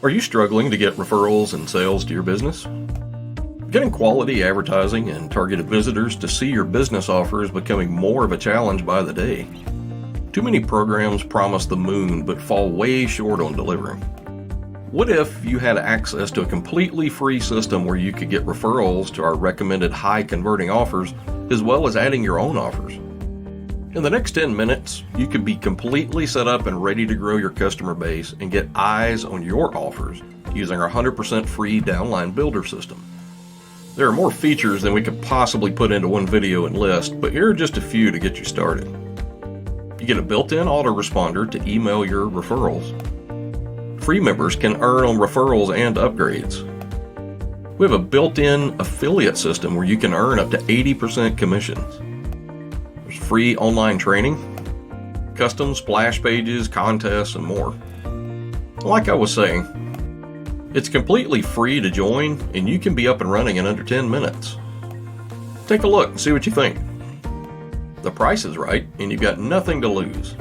Are you struggling to get referrals and sales to your business? Getting quality advertising and targeted visitors to see your business offer is becoming more of a challenge by the day. Too many programs promise the moon but fall way short on delivering. What if you had access to a completely free system where you could get referrals to our recommended high converting offers as well as adding your own offers? In the next 10 minutes, you could be completely set up and ready to grow your customer base and get eyes on your offers using our 100% free Downline Builder system. There are more features than we could possibly put into one video and list, but here are just a few to get you started. You get a built-in autoresponder to email your referrals. Free members can earn on referrals and upgrades. We have a built-in affiliate system where you can earn up to 80% commissions. There's free online training, custom splash pages, contests, and more. Like I was saying, it's completely free to join, and you can be up and running in under 10 minutes. Take a look and see what you think. The price is right, and you've got nothing to lose.